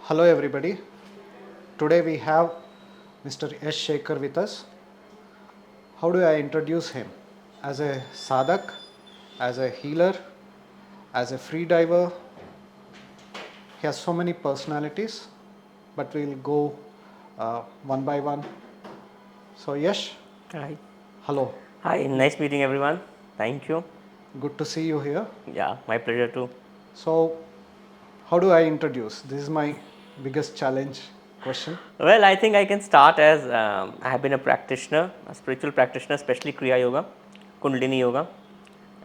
Hello everybody. Today we have Mr. Yash Shekhar with us. How do I introduce him? As a sadhak, as a healer, as a free diver. He has so many personalities, but we'll go one by one. So Yash, Hi. hello. Hi, nice meeting everyone. Thank you. Good to see you here. Yeah, my pleasure too. So how do I introduce? This is my biggest challenge question. Well, I think I can start as I have been a practitioner, a spiritual practitioner, especially Kriya Yoga, Kundalini Yoga,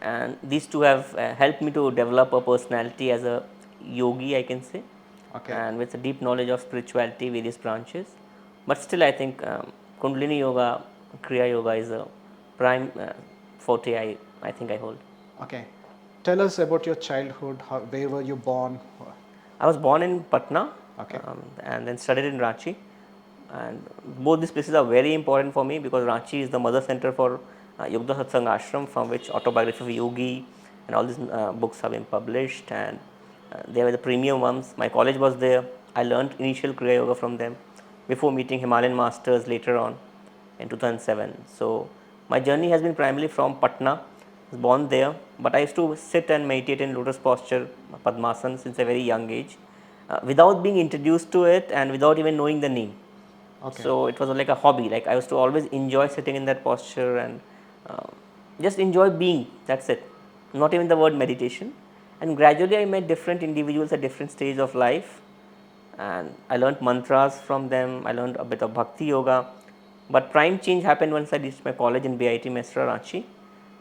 and these two have helped me to develop a personality as a yogi, I can say, Okay. and with a deep knowledge of spirituality, various branches. But still, I think Kundalini Yoga, Kriya Yoga is a prime forte I think I hold. Okay. Tell us about your childhood. Where were you born? I was born in Patna Okay. and then studied in Ranchi. And both these places are very important for me because Ranchi is the mother center for Yogda Satsang Ashram, from which autobiography of Yogi and all these books have been published, and they were the premium ones. My college was there. I learned initial Kriya Yoga from them before meeting Himalayan masters later on in 2007. So my journey has been primarily from Patna. I was born there, but I used to sit and meditate in lotus posture, Padmasana, since a very young age, without being introduced to it and without even knowing the name. Okay. So it was like a hobby. Like I used to always enjoy sitting in that posture and uh, just enjoy being. That's it. Not even the word meditation. And gradually, I met different individuals at different stages of life, and I learned mantras from them. I learned a bit of bhakti yoga. But prime change happened once I reached my college in BIT Mesra, Ranchi,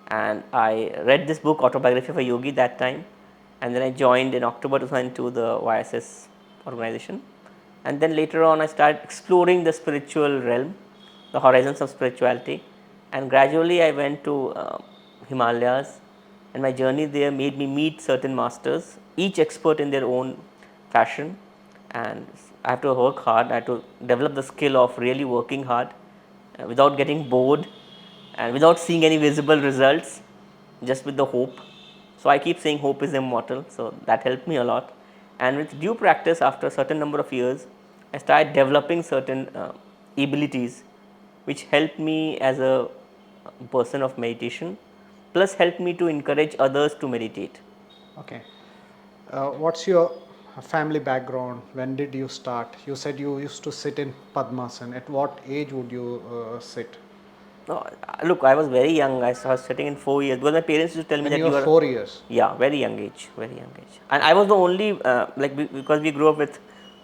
and I read this book, Autobiography of a Yogi, that time, and then I joined in October 2002 the YSS organization, and then later on I started exploring the spiritual realm, the horizons of spirituality, and gradually I went to Himalayas, and my journey there made me meet certain masters, each expert in their own fashion, and I have to work hard. I have to develop the skill of really working hard without getting bored and without seeing any visible results, just with the hope. So I keep saying hope is immortal, so that helped me a lot. And with due practice, after a certain number of years, I started developing certain abilities which helped me as a person of meditation, plus helped me to encourage others to meditate. Okay. What's your family background? When did you start? You said you used to sit in Padmasana. At what age would you sit? No, look, I was very young. I was sitting in 4 years because my parents used to tell me When that you were you are, 4 years. yeah, very young age. And I was the only, because we grew up with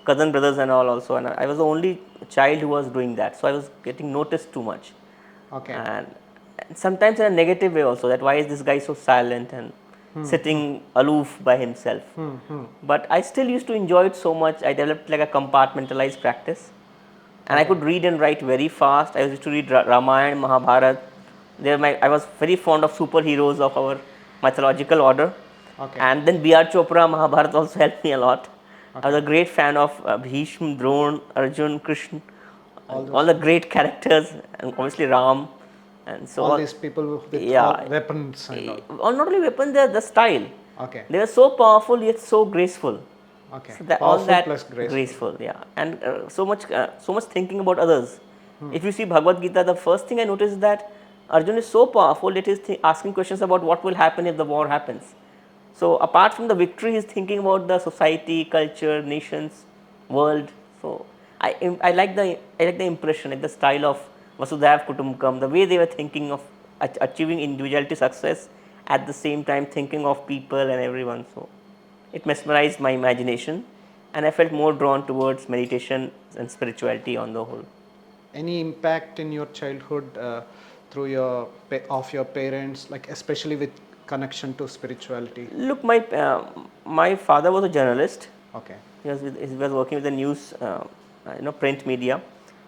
cousin brothers and all also, and I was the only child who was doing that. So I was getting noticed too much. Okay. And sometimes in a negative way also, that why is this guy so silent and sitting aloof by himself. But I still used to enjoy it so much. I developed like a compartmentalized practice, and I Okay. could read and write very fast. I used to read Ramayana, Mahabharata. I was very fond of superheroes of our mythological order, Okay. and then B.R. Chopra, Mahabharata also helped me a lot. I Okay. was a great fan of Bhishma, Drona, Arjun, Krishna, All all those. the great characters, and obviously Ram, and so All on. these people with all Yeah, weapons and all. not only weapons, the style. Okay. They were so powerful yet so graceful. Okay. So that all Powerful that plus graceful. graceful, yeah, and so much thinking about others. If you see Bhagavad Gita, the first thing I noticed is that Arjun is so powerful that he's asking questions about what will happen if the war happens. So apart from the victory, he's thinking about the society, culture, nations, world. So I like the impression, like the style of Vasudhaiv Kutumbakam, the way they were thinking of achieving individuality success at the same time thinking of people and everyone. So it mesmerized my imagination, and I felt more drawn towards meditation and spirituality on the whole. Any impact in your childhood through of your parents, like especially with connection to spirituality? Look, my father was a journalist. Okay. He was working with the news, print media.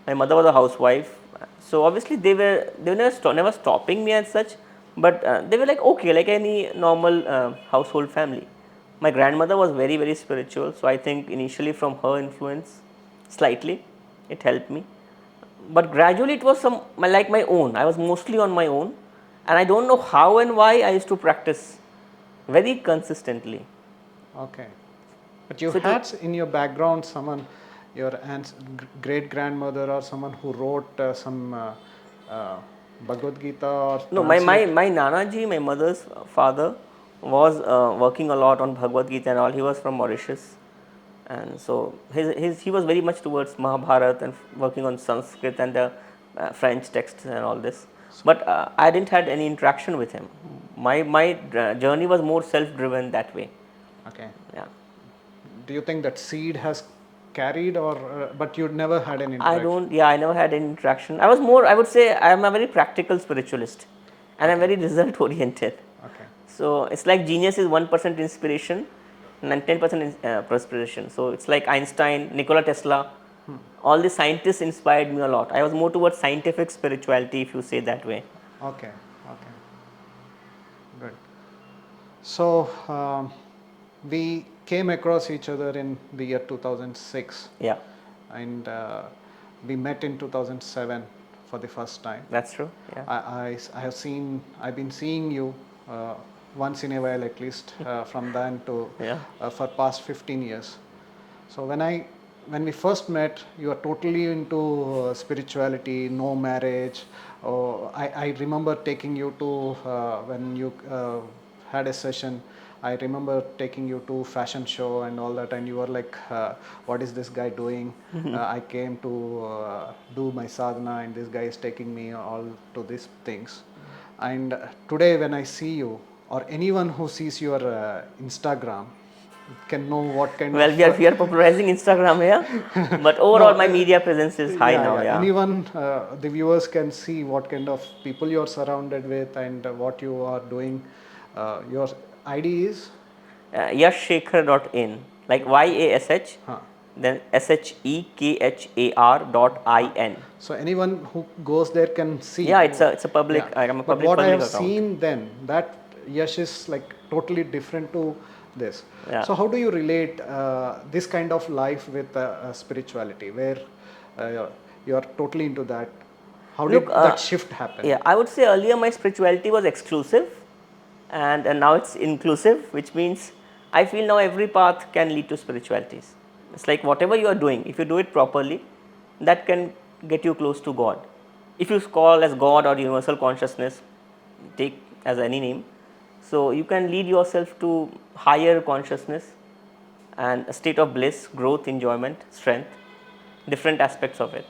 My mother was a housewife. So obviously they were never stopping me as such, but they were like okay, like any normal household family. My grandmother was very spiritual, so I think initially from her influence, slightly, it helped me. But gradually it was like my own. I was mostly on my own, and I don't know how and why I used to practice very consistently. Okay. But you So had in your background someone, your great grandmother or someone who wrote some uh, Bhagavad Gita or no, translate. my Nanaji, my mother's father, was working a lot on Bhagavad Gita and all. He was from Mauritius, and so he was very much towards Mahabharata and working on Sanskrit and the French texts and all this. But I didn't had any interaction with him. My journey was more self-driven that way. Okay. Yeah. Do you think that seed has carried, or but you never had an I interaction? don't, yeah, I never had any interaction. I was more, I would say, I am a very practical spiritualist and I'm Okay. very result oriented. Okay. So it's like genius is 1% inspiration and 10% perspiration. So it's like Einstein, Nikola Tesla, all the scientists inspired me a lot. I was more towards scientific spirituality, if you say that way. Okay. Okay. Good. So we came across each other in the year 2006, Yeah, and we met in 2007 for the first time. that's true. Yeah. I've been seeing you once in a while at least from then to Yeah. for past 15 years. So when we first met, you were totally into spirituality, no marriage. Oh, I remember taking you to when you had a session. I remember taking you to fashion show and all that, and you were like, "What is this guy doing?" I came to do my sadhana, and this guy is taking me all to these things. And today, when I see you, or anyone who sees your Instagram, can know what kind Well, of we are popularizing Instagram here, but no overall my media presence is high now. yeah, Yeah. anyone the viewers can see what kind of people you're surrounded with and what you are doing. Your ID is Yashshekhar.in, like YASH, huh. then SHEKHAR.IN. So anyone who goes there can see. Yeah, it's a public. Yeah, I am a but what I public have account. seen then, that Yash is like totally different to this. Yeah. So how do you relate this kind of life with spirituality, where you are totally into that? How Look, did that shift happen? yeah, I would say earlier my spirituality was exclusive, and now it's inclusive, which means I feel now every path can lead to spiritualities. It's like whatever you are doing, if you do it properly, that can get you close to God. If you call as God or universal consciousness, take as any name, so you can lead yourself to higher consciousness and a state of bliss, growth, enjoyment, strength, different aspects of it.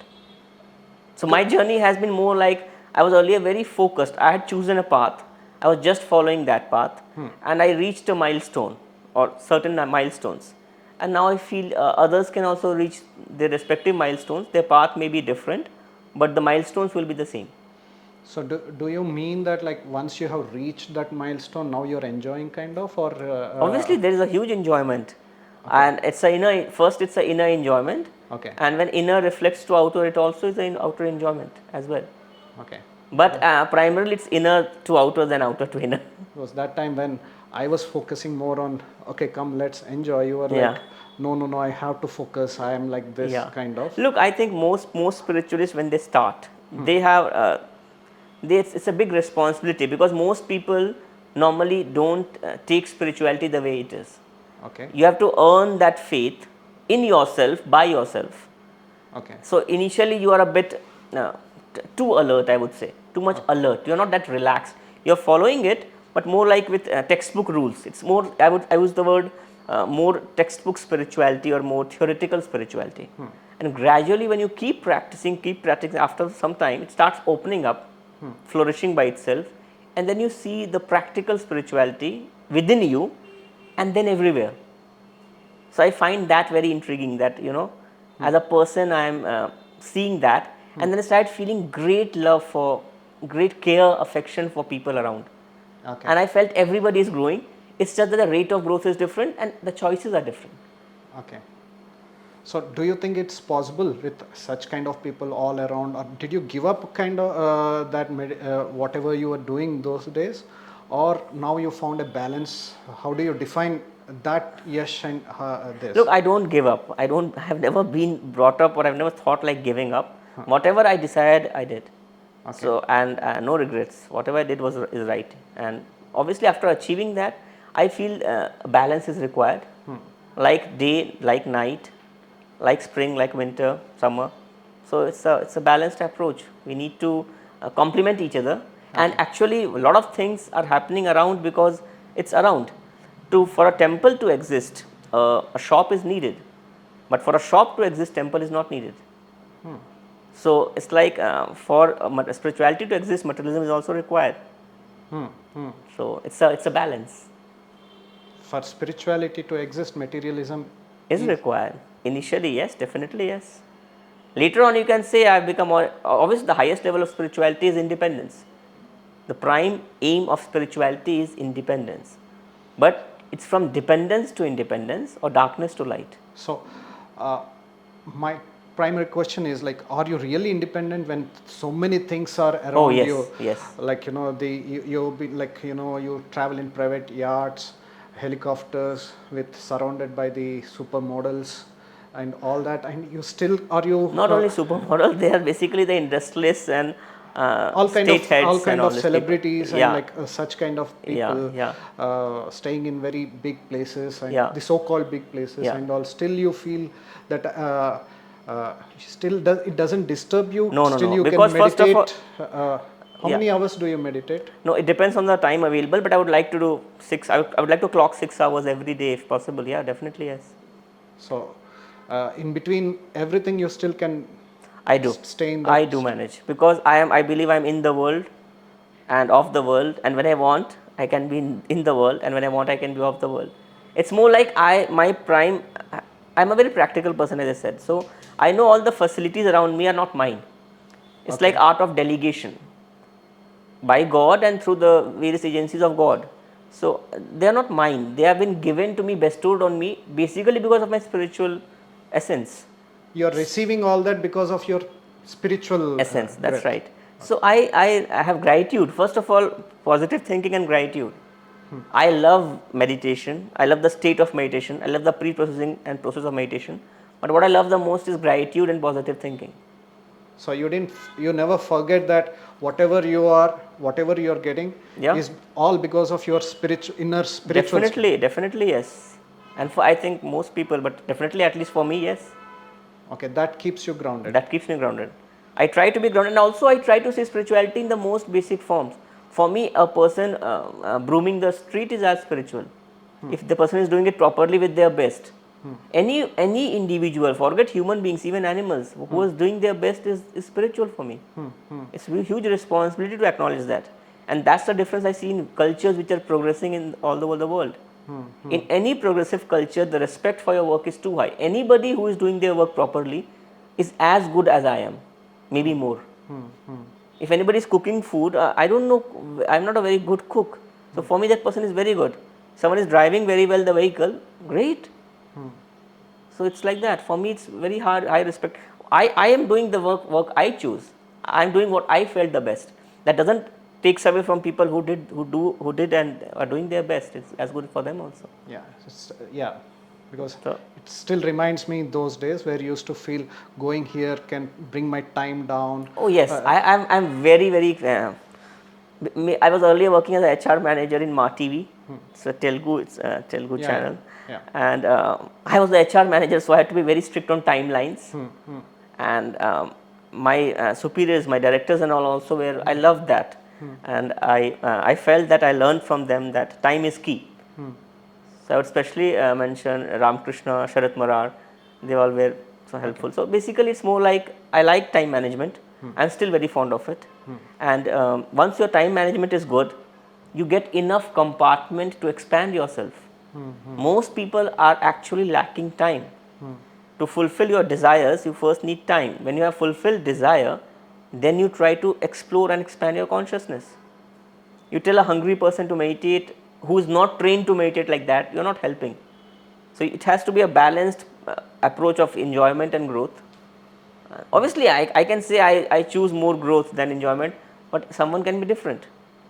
So my journey has been more like I was earlier very focused. I had chosen a path. I was just following that path, and I reached a milestone or certain milestones. And now I feel others can also reach their respective milestones. Their path may be different, but the milestones will be the same. So do you mean that like once you have reached that milestone, now you're enjoying kind of, or Obviously, there is a huge enjoyment, okay. and it's a inner. First, it's a inner enjoyment, Okay. and when inner reflects to outer, it also is an outer enjoyment as well. Okay. But primarily, it's inner to outer than outer to inner. It was that time when I was focusing more on, okay, come, let's enjoy. You were Yeah. like, no, I have to focus. I am like this Yeah. kind of. Look, I think most spiritualists when they start, they have it's a big responsibility because most people normally don't take spirituality the way it is. Okay. You have to earn that faith in yourself by yourself. Okay. So initially you are a bit too alert, I would say, too much alert. You're not that relaxed. You're following it, but more like with textbook rules. It's more. I use the word more textbook spirituality or more theoretical spirituality. And gradually, when you keep practicing, after some time, it starts opening up, flourishing by itself, and then you see the practical spirituality within you, and then everywhere. So I find that very intriguing that, as a person I am seeing that, and then I started feeling great love for, great care, affection for people around. Okay. And I felt everybody is growing. It's just that the rate of growth is different and the choices are different. Okay. So do you think it's possible with such kind of people all around, or did you give up kind of whatever you were doing those days, or now you found a balance? How do you define that Yash and this? Look, I don't give up. I have never been brought up or I've never thought like giving up. Whatever I decided, I did. Okay. So, and no regrets. Whatever I did is right. And obviously after achieving that, I feel balance is required. like day, like night, like spring, like winter, summer. So it's a balanced approach. We need to complement each other, and Okay. actually a lot of things are happening around because it's around. For a temple to exist, a shop is needed, but for a shop to exist, temple is not needed. So it's like for spirituality to exist, materialism is also required. So it's a balance. For spirituality to exist, materialism Is is. required. Initially, yes, definitely yes. Later on, you can say I've become more. Obviously, the highest level of spirituality is independence. The prime aim of spirituality is independence, but it's from dependence to independence or darkness to light. So, uh, my primary question is like, are you really independent when so many things are Oh around you? yes, yes. Like you be like you travel in private yachts, helicopters, with surrounded by the supermodels and all that, and you still are you Not only supermodels, they are basically the industrialists and state all heads and kind all of these people. celebrities and Yeah, like such kind of yeah, people yeah, staying in very big places and yeah, the so-called big places yeah. and all, still you feel that it doesn't disturb you, No, no, still no. you can Because first of all, meditate. How yeah. many hours do you meditate? No, it depends on the time available, but I would like to do 6. I would like to clock 6 hours every day if possible. Yeah, definitely yes. So in between everything you still can I do. stay in I that do manage because I believe I'm in the world and of the world, and when I want I can be in the world, and when I want I can be of the world. It's more like I'm a very practical person, as I said. So I know all the facilities around me are not mine. It's like okay. art of delegation by God and through the various agencies of God. So they are not mine. They have been given to me, bestowed on me, basically because of my spiritual essence. You're receiving all that because of your spiritual Essence, that's breath. right. So I have gratitude. First of all, positive thinking and gratitude. I love meditation. I love the state of meditation. I love the pre-processing and process of meditation. But what I love the most is gratitude and positive thinking. So you never forget that whatever you are getting Yeah, is all because of your inner spiritual strength. definitely yes. And for I think most people, but definitely at least for me, yes. Okay, that keeps you grounded. That keeps me grounded. I try to be grounded, and also I try to see spirituality in the most basic forms. For me, a person brooming the street is as spiritual. If the person is doing it properly with their best, any individual, forget human beings, even animals, who is doing their best is spiritual for me. It's a huge responsibility to acknowledge that, and that's the difference I see in cultures which are progressing in all over the world. In any progressive culture, the respect for your work is too high. Anybody who is doing their work properly is as good as I am, maybe more. If anybody is cooking food, I don't know, I'm not a very good cook. So for me, that person is very good. Someone is driving very well the vehicle, great. So it's like that. For me, it's very hard. I respect. I am doing the work I choose. I'm doing what I felt the best. That doesn't takes away from people who did and are doing their best. It's as good for them also. Yeah, yeah, because So it still reminds me those days where you used to feel going here can bring my time down. oh yes, I'm very. I was earlier working as a HR manager in Ma TV. It's a Telugu Yeah, yeah, channel, yeah. and I was the HR manager, so I had to be very strict on timelines. And my superiors, my directors, and all also were. I loved that, and I felt that I learned from them that time is key. So I would especially mention Ramakrishna, Sharat Marar. They all were so Okay. helpful. So basically, it's more like I like time management. I'm still very fond of it. And once your time management is good, you get enough compartment to expand yourself. Most people are actually lacking time. To fulfill your desires, you first need time. When you have fulfilled desire, then you try to explore and expand your consciousness. You tell a hungry person to meditate who is not trained to meditate like that, you're not helping. So it has to be a balanced approach of enjoyment and growth. Obviously, I can say I choose more growth than enjoyment, but someone can be different.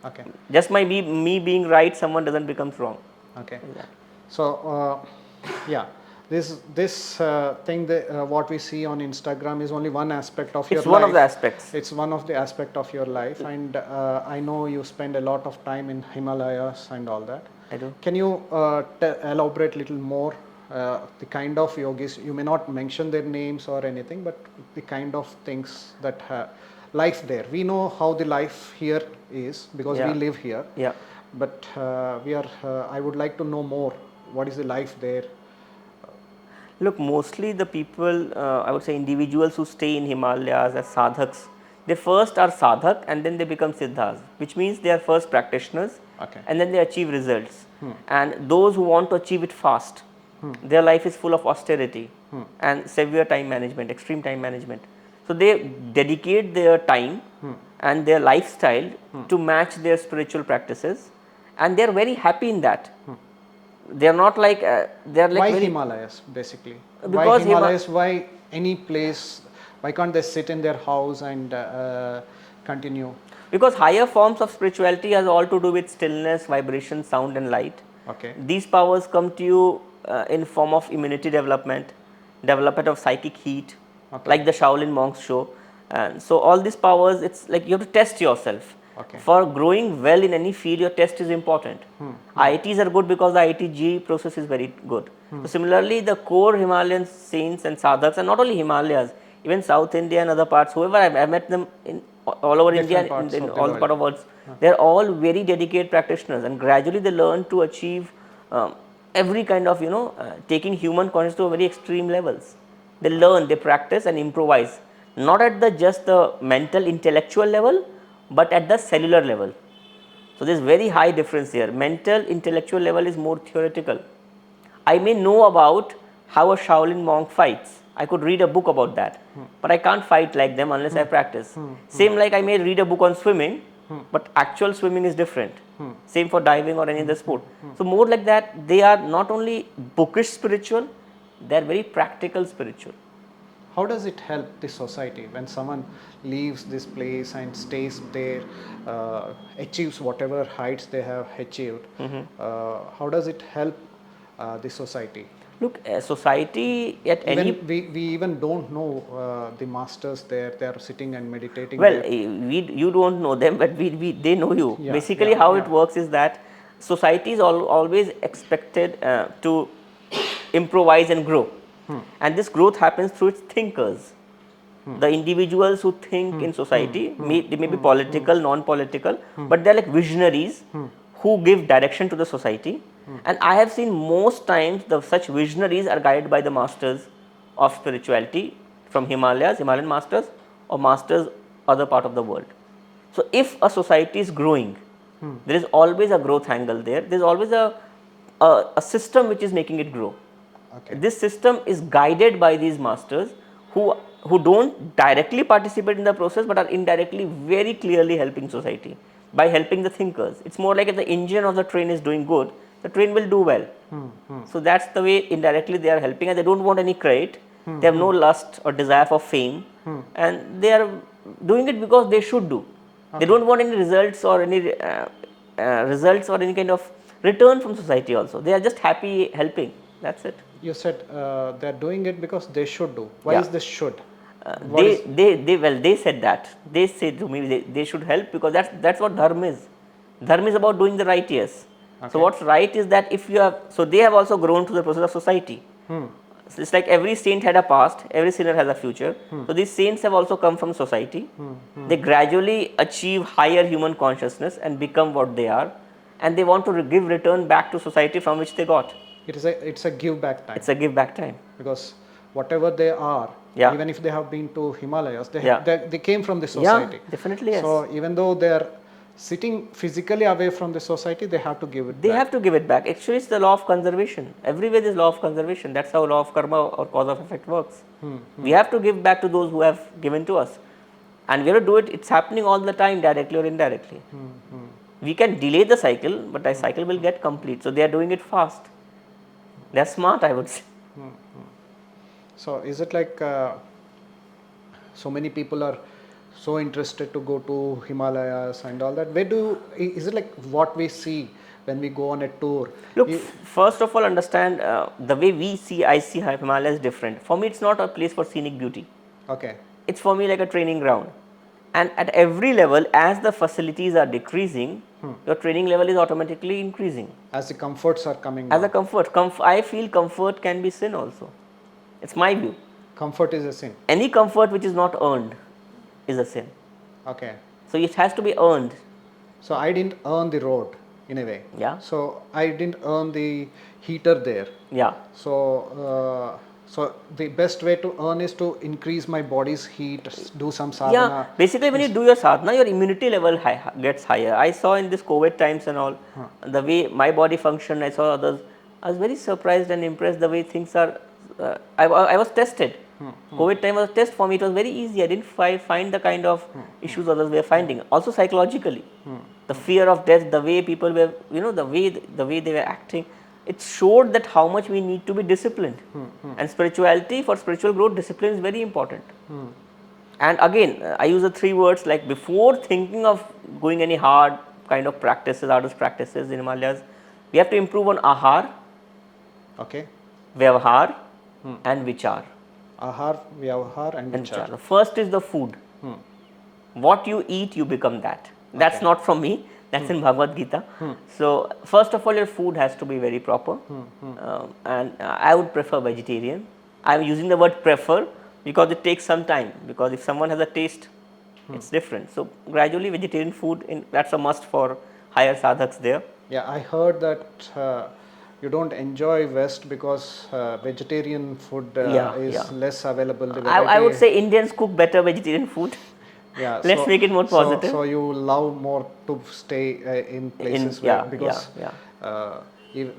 Okay. Just me being right, someone doesn't become wrong. Okay. Like that. So yeah, this thing that what we see on Instagram is only one aspect of your It's one of the life. aspects. It's one of the aspect of your life, and I know you spend a lot of time in Himalayas and all that. I do. Can you elaborate a little more the kind of yogis, you may not mention their names or anything, but the kind of things that life there. We know how the life here is because we live here. Yeah. But I would like to know more. What is the life there? Look, mostly the people, I would say individuals who stay in Himalayas as sadhaks, they first are sadhak and then they become siddhas, which means they are first practitioners and then they achieve results. And those who want to achieve it fast, their life is full of austerity and severe time management, extreme time management. So they dedicate their time and their lifestyle to match their spiritual practices, and they are very happy in that. They are not like they are like why very Himalayas basically? Why because Himalayas? Why any place? Why can't they sit in their house and continue? because higher forms of spirituality has all to do with stillness, vibration, sound and light. Okay. These powers come to you in form of immunity development, development of psychic heat, like the Shaolin monks show. And so all these powers, it's like you have to test yourself. For growing well in any field, your test is important. IITs are good because the IIT process is very good. So similarly, the core Himalayan saints and sadhaks, and not only Himalayas, even South India and other parts, whoever I've met them in all over India and in all the part of world, they are all very dedicated practitioners, and gradually they learn to achieve every kind of taking human consciousness to a very extreme levels. They learn, they practice and improvise, not at the just the mental intellectual level, but at the cellular level. So there is very high difference here. Mental intellectual level is more theoretical. I may know about how a Shaolin monk fights. I could read a book about that, but I can't fight like them unless I practice. Same like I may read a book on swimming, but actual swimming is different. Same for diving or any other sport. So more like that, they are not only bookish spiritual, they are very practical spiritual. How does it help the society when someone leaves this place and stays there, achieves whatever heights they have achieved? How does it help the society? Look, society at even any we even don't know the masters there. They are sitting and meditating. Well, there. you don't know them, but they know you. Basically, how it works is that society is always expected to improvise and grow, and this growth happens through its thinkers. The individuals who think in society, they may be political, non-political, but they are like visionaries who give direction to the society. And I have seen most times such visionaries are guided by the masters of spirituality from Himalayas, Himalayan masters, or masters other part of the world. So if a society is growing, there is always a growth angle there. There is always a system which is making it grow. This system is guided by these masters who don't directly participate in the process, but are indirectly very clearly helping society by helping the thinkers. It's more like if the engine of the train is doing good, the train will do well. So that's the way indirectly they are helping, and they don't want any credit. They have no lust or desire for fame, and they are doing it because they should do. They don't want any results or any kind of return from society also. They are just happy helping. That's it. You said they are doing it because they should do. Why is this should? They said that. They said to me they should help because that's what dharma is. Dharma is about doing the right, yes. So what's right is that if you have, so they have also grown through the process of society. So it's like every saint had a past, every sinner has a future. So these saints have also come from society. They gradually achieve higher human consciousness and become what they are, and they want to give return back to society from which they got. It's a give back time. It's a give back time. Because whatever they are, even if they have been to Himalayas, they came from the society. Yeah, definitely, yes. So even though they are sitting physically away from the society, they have to give it back. They have to give it back. Actually, it's the law of conservation. Everywhere there is law of conservation. That's how law of karma or cause of effect works. We have to give back to those who have given to us. And we have to do it, it's happening all the time, directly or indirectly. We can delay the cycle, but the cycle will get complete. So they are doing it fast. They are smart, I would say. So is it like so many people are so interested to go to Himalayas and all that? Is it like what we see when we go on a tour? Look, first of all, understand the way I see Himalayas is different. For me, it's not a place for scenic beauty. Okay. It's for me like a training ground. And at every level, as the facilities are decreasing, your training level is automatically increasing. As the comforts are coming As down. a comfort, I feel comfort can be sin also. It's my view. Comfort is a sin. Any comfort which is not earned is a sin. Okay. So it has to be earned. So I didn't earn the road in a way. Yeah. So I didn't earn the heater there. Yeah. So the best way to earn is to increase my body's heat, do some sadhana. Yeah, basically when you do your sadhana, your immunity level gets higher. I saw in this COVID times and all, the way my body functioned, I saw others. I was very surprised and impressed the way things are. I was tested. COVID time was a test for me. It was very easy. I didn't find the kind of issues others were finding. Also psychologically, the fear of death, the way people were, the way they were acting. It showed that how much we need to be disciplined. And spirituality, for spiritual growth, discipline is very important. And again, I use the 3 words, like before thinking of going any hard kind of practices, arduous practices in Himalayas, we have to improve on Aahar, Okay. Vyavahar, and Vichar. Aahar, Vyavahar and Vichar. The first is the food. What you eat, you become that. That's not from me. That's in Bhagavad Gita. So first of all, your food has to be very proper. And I would prefer vegetarian. I'm using the word prefer because it takes some time. Because if someone has a taste, it's different. So gradually, vegetarian food, that's a must for higher sadhaks there. Yeah, I heard that you don't enjoy West because vegetarian food is less available. I would say Indians cook better vegetarian food. Yeah, let's make it more positive. So you love more to stay in places because it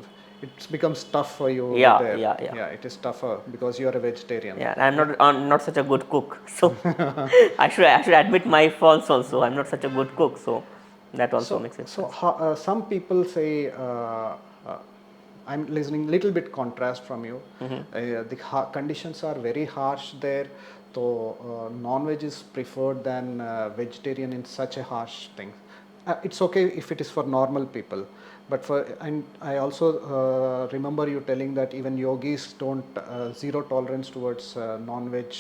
becomes tough for you. Yeah, it is tougher because you are a vegetarian. Yeah, I'm not such a good cook, so I should admit my faults also. I'm not such a good cook, so that also makes sense. So some people say. I'm listening little bit contrast from you. The conditions are very harsh there. So non-veg is preferred than vegetarian in such a harsh thing. It's okay if it is for normal people, but and I also remember you telling that even yogis don't zero tolerance towards non-veg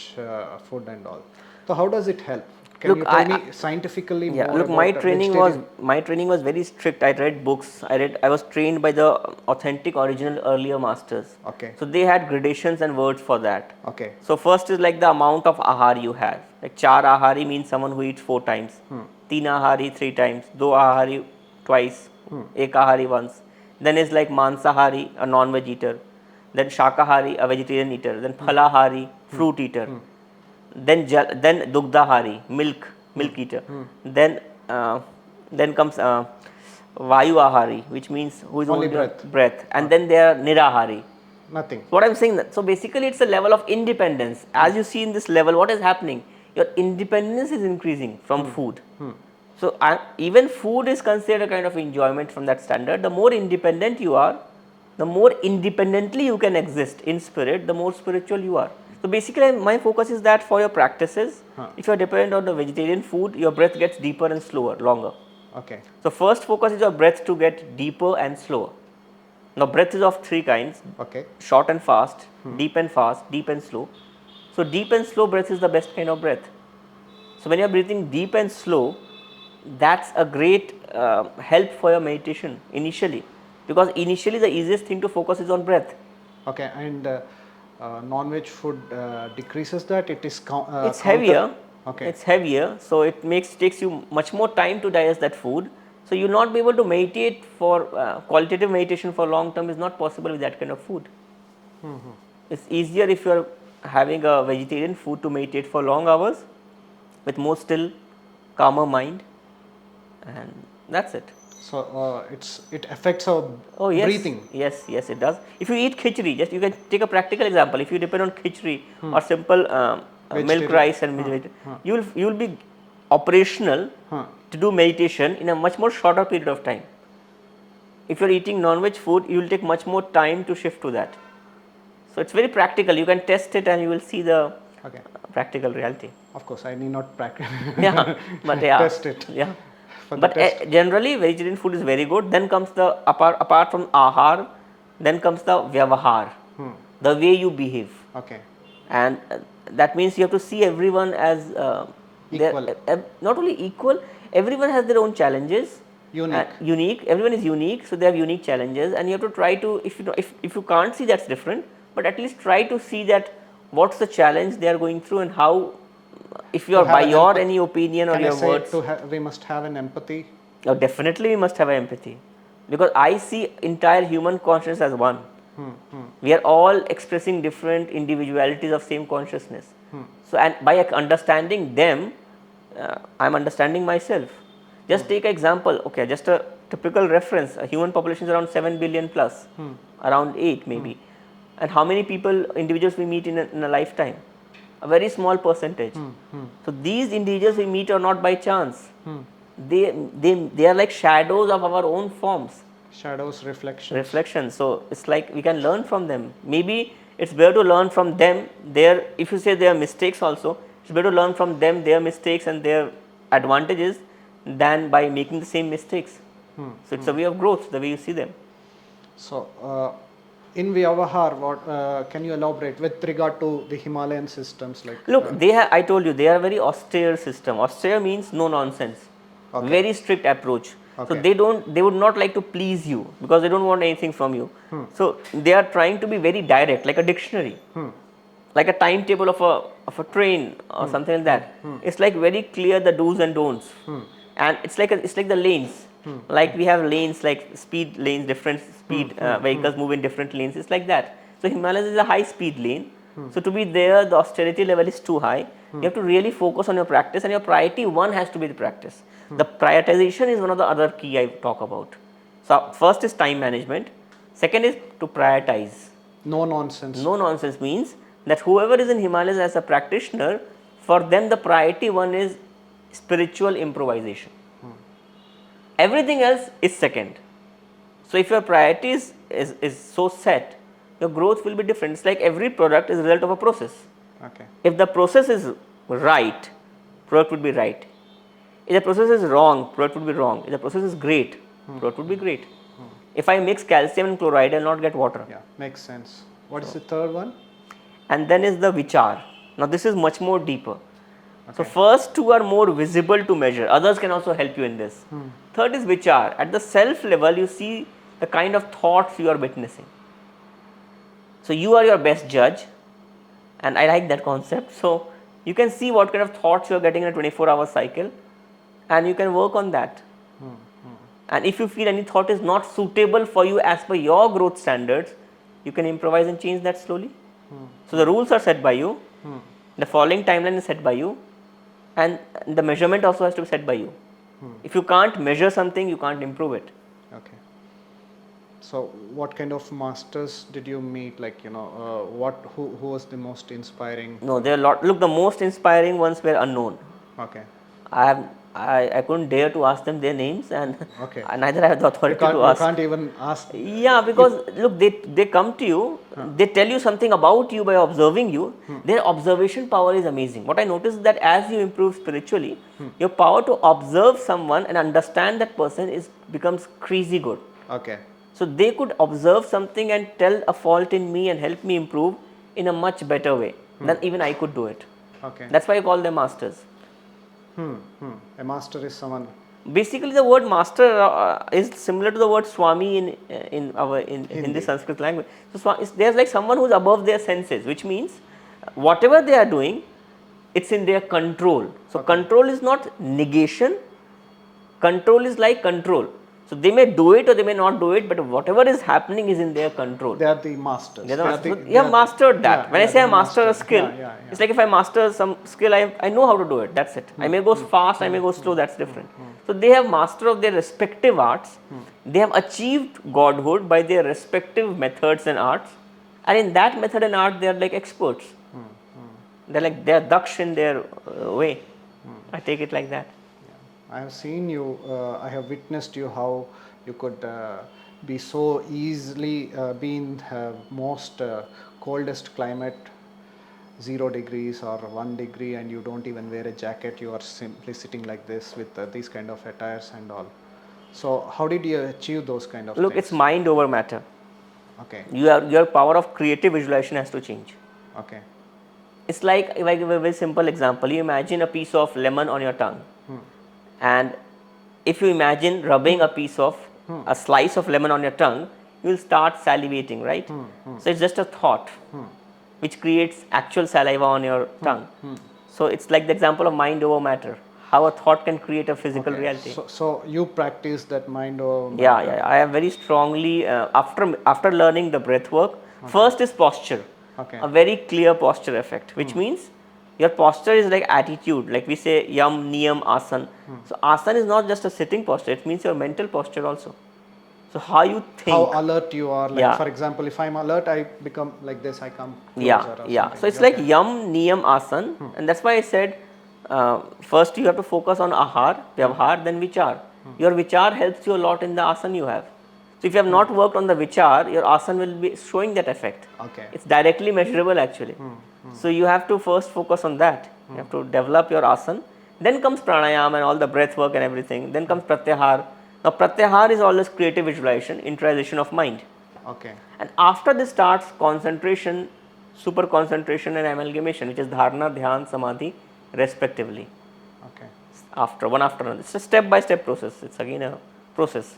food and all. So how does it help? Can you tell me scientifically more about my training was very strict. I read books. I was trained by the authentic original earlier masters. Okay. So they had gradations and words for that. Okay. So first is like the amount of ahar you have. Like 4 ahari means someone who eats 4 times. 3 ahari 3 times. 2 ahari twice. 1 ahari once. Then is like mansahari, a non-veg eater. Then shakahari, a vegetarian eater. Then phalahari, fruit eater. Then dugdahari, milk eater. Then comes Vyavahar, which means who is only breath. And then there are nirahari. Nothing. What I'm saying that, so basically it's a level of independence. As you see in this level, what is happening? Your independence is increasing from food. So even food is considered a kind of enjoyment from that standard. The more independent you are, the more independently you can exist in spirit, the more spiritual you are. So basically my focus is that for your practices, if you are dependent on the vegetarian food, your breath gets deeper and slower, longer. Okay. So first focus is your breath to get deeper and slower. Now breath is of 3 kinds. Okay. Short and fast, deep and fast, deep and slow. So deep and slow breath is the best kind of breath. So when you are breathing deep and slow, that's a great help for your meditation initially. Because initially the easiest thing to focus is on breath. Okay, and non-veg food decreases that? It is it's heavier. Okay. It's heavier, so it takes you much more time to digest that food. So you will not be able to meditate for qualitative meditation for long term is not possible with that kind of food. It's easier if you are having a vegetarian food to meditate for long hours with more still, calmer mind, and that's it. So it affects our breathing. Yes, it does. If you eat khichdi, just you can take a practical example. If you depend on khichdi or simple milk, rice, and you will be operational to do meditation in a much more shorter period of time. If you are eating non-veg food, you will take much more time to shift to that. So it's very practical. You can test it and you will see the practical reality. Of course, I need not practice. But test it. Yeah. But generally, vegetarian food is very good. Then comes the apart from Aahar, then comes the Vyavahar, the way you behave. Okay. And that means you have to see everyone as Equal. They're not only equal, everyone has their own challenges. Unique. Unique. Everyone is unique, so they have unique challenges, and you have to try to, if you know, if you can't see that's different, but at least try to see that what's the challenge they are going through and how, if you To are have by an your empathy. any opinion or Can I your say words. we must have an empathy? Oh, definitely we must have empathy, because I see entire human consciousness as one. We are all expressing different individualities of same consciousness. So, and by understanding them, I am understanding myself. Just take an example, okay, just a typical reference. A human population is around 7 billion plus, around 8 maybe. And how many people, individuals we meet in a lifetime? A very small percentage. So, these individuals we meet are not by chance. They are like shadows of our own forms. Shadows, Reflections. So it's like we can learn from them. Maybe it's better to learn from them their, if you say their mistakes also, it's better to learn from them their mistakes and their advantages than by making the same mistakes. So it's a way of growth, the way you see them. So in Vyavahar, what can you elaborate with regard to the Himalayan systems? Like Look, I told you, they are very austere system. Austere means no nonsense. Okay. Very strict approach. So Okay. they would not like to please you because they don't want anything from you. So they are trying to be very direct, like a dictionary, like a timetable of a train or something like that. It's like very clear the do's and don'ts, and it's like the lanes. Like we have lanes, like speed lanes, different speed vehicles move in different lanes. It's like that. So Himalayas is a high speed lane. So to be there, the austerity level is too high. You have to really focus on your practice, and your priority one has to be the practice. The prioritization is one of the other key I talk about. So first is time management. Second is to prioritize. no nonsense. No nonsense means that whoever is in Himalayas as a practitioner, for them the priority one is spiritual improvisation. Everything else is second. So if your priorities is so set, your growth will be different. It's like every product is a result of a process. Okay. If the process is right, product would be right. If the process is wrong, product would be wrong. If the process is great, product would be great. If I mix calcium and chloride, I will not get water. Yeah, makes sense. What is the third one? And then is the Vichar. Now this is much more deeper. So Okay. first two are more visible to measure. Others can also help you in this. Third is Vichar. At the self level, you see the kind of thoughts you are witnessing. So you are your best judge, and I like that concept. So you can see what kind of thoughts you are getting in a 24-hour cycle, and you can work on that. And if you feel any thought is not suitable for you as per your growth standards, you can improvise and change that slowly. So the rules are set by you, the following timeline is set by you, and the measurement also has to be set by you. If you can't measure something, you can't improve it. Okay. So what kind of masters did you meet? Like, who was the most inspiring? No, there are a lot. Look, the most inspiring ones were unknown. Okay. I couldn't dare to ask them their names, and Okay. neither I have the authority to You ask. can't even ask. Yeah, because look, they come to you, they tell you something about you by observing you. Their observation power is amazing. What I noticed is that as you improve spiritually, your power to observe someone and understand that person becomes crazy good. Okay. So they could observe something and tell a fault in me and help me improve in a much better way than even I could do it. Okay. That's why I call them masters. A master is someone. Basically, the word master is similar to the word Swami in Hindi Sanskrit language. So there's like someone who's above their senses, which means whatever they are doing, it's in their control. So control is not negation. Control is like control. So they may do it or they may not do it, but whatever is happening is in their control. They are the masters. You have mastered that. When I say I master a skill, it's like if I master some skill, I know how to do it. That's it. I may go fast, I may go slow, that's different. So they have mastered of their respective arts. They have achieved godhood by their respective methods and arts. And in that method and art, they are like experts. They are daksh in their way. I take it like that. I have seen you, I have witnessed you how you could be so easily be in most coldest climate, 0 degrees or 1 degree, and you don't even wear a jacket, you are simply sitting like this with these kind of attires and all. So how did you achieve those kind of Look, things? it's mind over matter. Okay. Your power of creative visualization has to change. Okay. It's like, if I give a very simple example, you imagine a piece of lemon on your tongue, and if you imagine rubbing a piece of a slice of lemon on your tongue, you will start salivating, right? So it's just a thought which creates actual saliva on your tongue. So it's like the example of mind over matter, how a thought can create a physical Okay. reality. So you practice that mind over Yeah, matter. I have very strongly, after learning the breath work, first is posture, Okay. a very clear posture effect, which means your posture is like attitude, like we say yam, niyam, asan. So asan is not just a sitting posture, it means your mental posture also. So how you think. How alert you are. Like Yeah. for example, if I'm alert, I become like this. I come Yeah, closer or yeah. something. So it's Okay. like yam, niyam, asan, and that's why I said first you have to focus on ahar, vyavahar, then vichar. Your vichar helps you a lot in the asan you have. So if you have not worked on the vichar, your asan will be showing that effect. Okay. It's directly measurable actually. So you have to first focus on that. You have to develop your asan. Then comes pranayam and all the breath work and everything. Then comes pratyahar. Now pratyahar is always creative visualization, interiorization of mind. Okay. And after this starts concentration, super concentration and amalgamation, which is dharana, dhyan, samadhi, respectively. Okay. After one after another, it's a step by step process. It's again a process.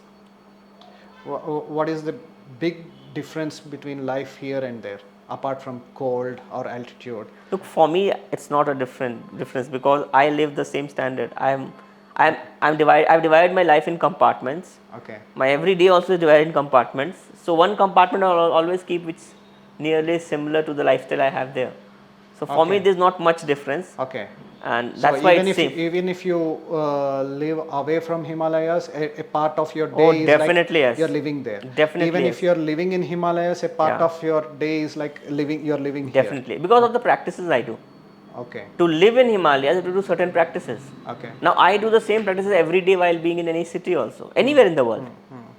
What is the big difference between life here and there, apart from cold or altitude? Look, for me, it's not a difference because I live the same standard. I've divided my life in compartments. Okay. My everyday also is divided in compartments. So one compartment I'll always keep which is nearly similar to the lifestyle I have there. So for me, Okay. there's not much difference, Okay. and So that's why even it's if safe. even if you live away from Himalayas, a part of your day Oh, is definitely like yes. you're living there. Definitely Even yes. if you're living in Himalayas, a part Yeah. of your day is like you're living Definitely, because of the practices I do. here. Okay. To live in Himalayas, you have to do certain practices. Okay. Now I do the same practices every day while being in any city also, anywhere in the world.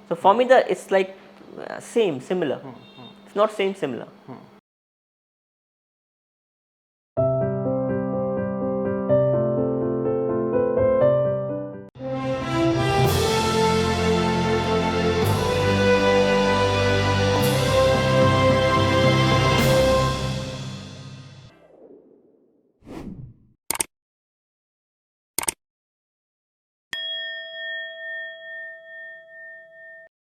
So for me, it's like similar. It's not similar.